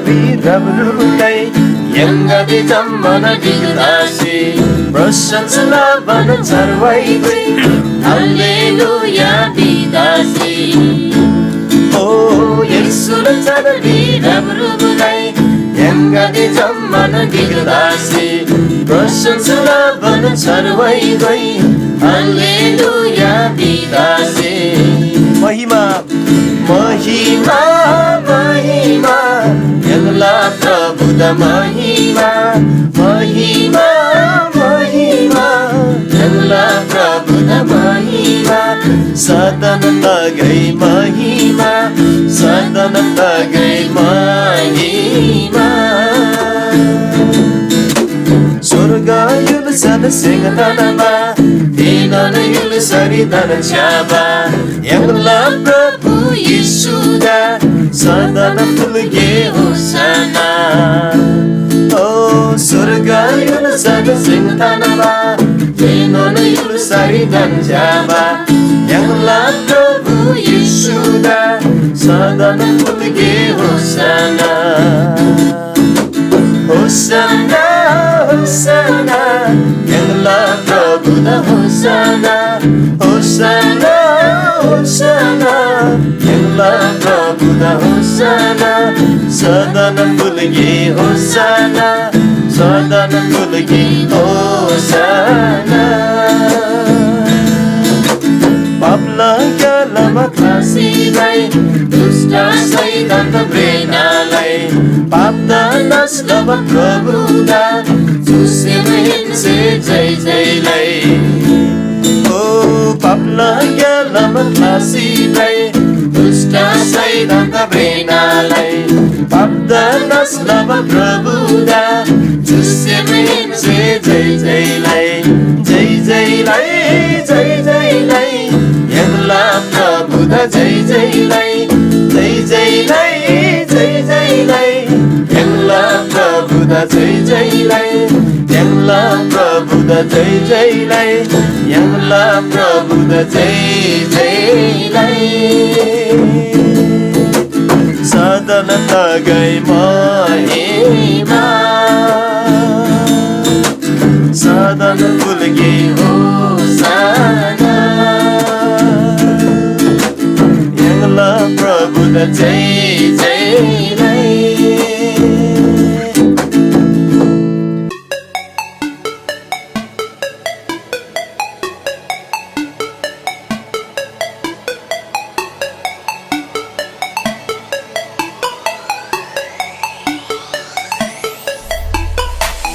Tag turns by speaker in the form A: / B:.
A: వీరవరుడై ఎంగది జమ్మన దిగుదాసి ప్రశంసలవన సర్వైవై హల్లెలూయా దిదాసి ఓ యేసుల చన వీరవరుడై ఎంగది జమ్మన దిగుదాసి ప్రశంసలవన సర్వైవై హల్లెలూయా దిదాసి महिमा महिमा महिमा यल्ला प्रभु द महिमा महिमा महिमा यल्ला प्रभु द महिमा सदन तगै महिमा सदन तगै महिमा स्वर्ग युल सन सिंहदनमा हेदन युल सरिदन छाबा यल्ला प्रभु यीशुदा सदन फुलगे होसना ओ स्वर्ग युल सन सिंहदनमा हेदन युल सरिदन छाबा यल्ला प्रभु यीशुदा सदन फुलगे होसना होसना होसना यल्ला प्रभु द होसना होसना होसना यल्ला प्रभु द होसना सदन फुलगे होसना सदन फुलगे होसना पापला गलमा फाँसीलाई दुष्ट सैतान प्रेरणालाई पाप नस्लब प्रभुदा चुसेर हिँड्छे जय जयलाई ओ पापला गलमा फाँसीलाई दुष्ट सैतान प्रेरणालाई पाप नस्लब प्रभुदा चुसेर हिँड्छे जय जयलाई जय जयलाई जय जयलाई यल्ला प्रभु द जय जयलाई जय जयलाई जय जयलाई यल्ला प्रभु द जय जयलाई यल्ला प्रभु द जय जयलाई यल्ला प्रभु द जय जयलाई सदन तगै महिमा सदन फुलगे होसना यल्ला प्रभु द जय जय